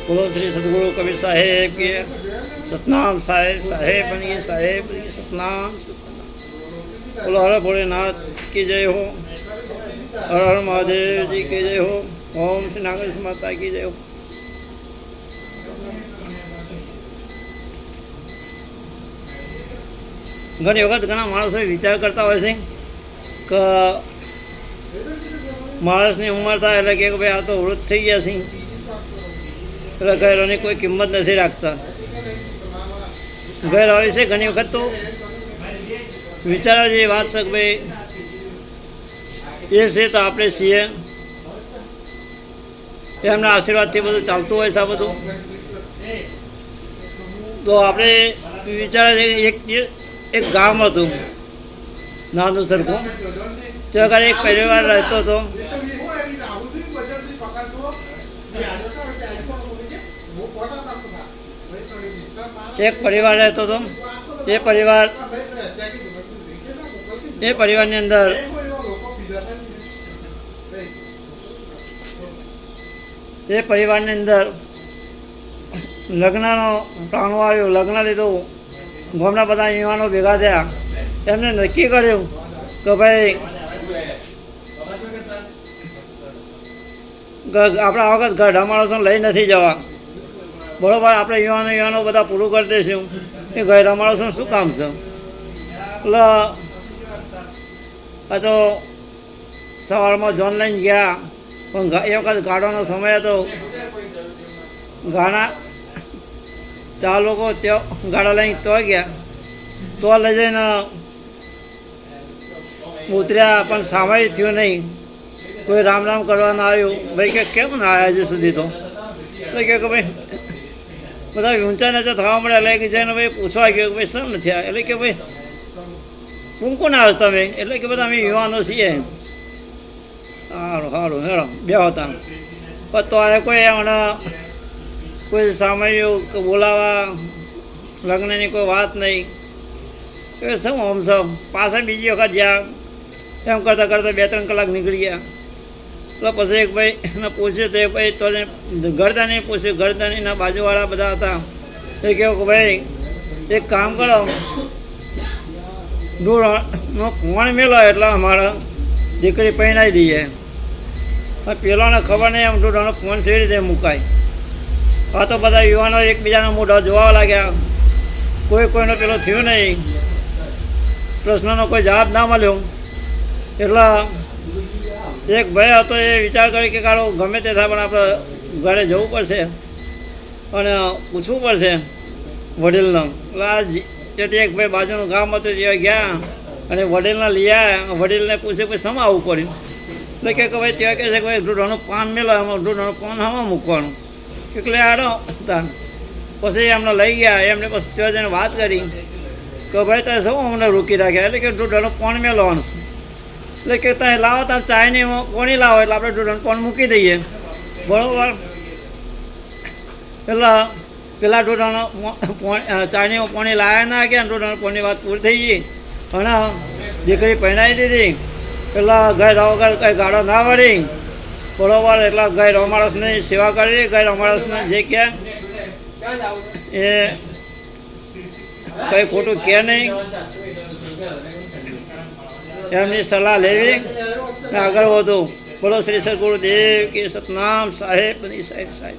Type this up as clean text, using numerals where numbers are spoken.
बोलो श्री सदगुरु कबीर साहेब के सतनाम साहेब साहेब बनिए सतनाम सतनाम। बोलो हर भोलेनाथ की जय हो, हर हर महादेव जी की जय हो, ओम श्री नागेश माता की जय हो। घनी वखत घना माणसों विचार करता हो कि माणसनी उमर थाय એટલે કે ભાઈ આ તો વૃદ્ધ થઈ ગયા છે એટલે ગયરોની કોઈ કિંમત નથી રાખતા। ગયરો વિશે ઘણી વખત તો વિચારવા જેવી વાત છે કે ભાઈ એ છે તો આપણે છીએ, એમના આશીર્વાદથી બધું ચાલતું હોય છે આ બધું। તો આપણે વિચારે એક ગામ હતું નાનું સરખું, ત્યાં આગળ એક પરિવાર રહેતો હતો। એક પરિવાર રહેતો હતો, એ પરિવારની અંદર લગ્નનો પ્રાણો આવ્યો। લગ્ન લીધું, ગામના બધા યુવાનો ભેગા થયા, એમને નક્કી કર્યું કે ભાઈ આપણે આ વખત ગઢા માણસો લઈ નથી જવા, બરાબર? આપણે યુવાનો બધા પૂરું કરી દઈશું, એ ગઢા માણસોનું શું કામ છે? એટલે આ તો સવારમાં જોન લઈને ગયા, પણ એ વખત ગાડાનો સમય હતો, ગાડા ત્યાં લોકો ત્યાં ગાડા લઈને તો ગયા, તો લઈ જઈને ઉતર્યા, પણ સામાયિક થયું નહીં, કોઈ રામ રામ કરવાના આવ્યું। ભાઈ કે કેમ ના આવ્યા હજુ સુધી? તો એટલે કે ભાઈ બધા ઊંચા નીચા થવા મળ્યા, એટલે કે જઈને ભાઈ પૂછવા ગયો કે ભાઈ શું નથી આવ્યા? એટલે કે ભાઈ કુંકુ ના આવ્યો તમે? એટલે કે બધા અમે યુવાનો છીએ। સારું સારું હેરો બે હતા, પણ તો આ કોઈ સામાયિક બોલાવા લગ્નની કોઈ વાત નહીં, કે શું આમ છો? પાછા બીજી વખત જ્યાં એમ કરતાં કરતાં 2-3 કલાક નીકળી ગયા। એટલે પછી એક ભાઈ એને પૂછ્યું, તો ભાઈ તો ગરદાની પૂછ્યું, ગરદાનીના બાજુવાળા બધા હતા, એ કહ્યું કે ભાઈ એક કામ કરો, દૂધનો કોણ મેલો એટલે અમારા દીકરી પહેરાવી દઈએ। પેલોને ખબર નહીં એમ દૂધનો ફોન કેવી રીતે મુકાય। આ તો બધા યુવાનો એકબીજાના મોઢા જોવા લાગ્યા, કોઈનો પેલો થયું નહીં, પ્રશ્નનો કોઈ જવાબ ના મળ્યો। એટલે એક ભાઈ હતો, એ વિચાર કર્યો કે કારો ગમે તે થાય પણ આપણે ઘરે જવું પડશે અને પૂછવું પડશે વડીલને। એટલે આ તેથી એક ભાઈ બાજુનું ગામ હતું, ત્યાં ગયા અને વડીલને લઈ આવ્યા। વડીલને પૂછે કે શેમાં આવવું પડ્યું? એટલે કે ભાઈ ત્યાં કહે છે કે ભાઈ દૂધનું પાન મેલો, એમાં દૂધનું પાન હવા મૂકવાનું, એટલે આડો હતા। પછી એમને લઈ ગયા, એમને પછી ત્યાં જઈને વાત કરી કે ભાઈ તમે શું અમને રોકી રાખ્યા? એટલે કે દૂધનું પાન મેળવવાનું છે। એટલે કે તમે લાવો, તમે ચાયની કોણી લાવો એટલે આપણે દૂધનું પાન મૂકી દઈએ, બરાબર? એટલે પેલા દૂધનો ચાયની પાણી લાવ્યા ના ગયા, દૂધનું પાણી વાત પૂરી થઈ ગઈ અને દીકરી પહેરાવી દીધી। એટલે ગયરા વગર કંઈ ગાડો ના વળી, બરાબર? એટલે ગયરા માણસની સેવા કરી, ગયરા માણસને જે કહે એ કંઈ ખોટું કહે નહીં, એમની સલાહ લેવી ને આગળ વધવું। બોલો શ્રી સદગુરુદેવ કે સતનામ સાહેબ સાહેબ સાહેબ।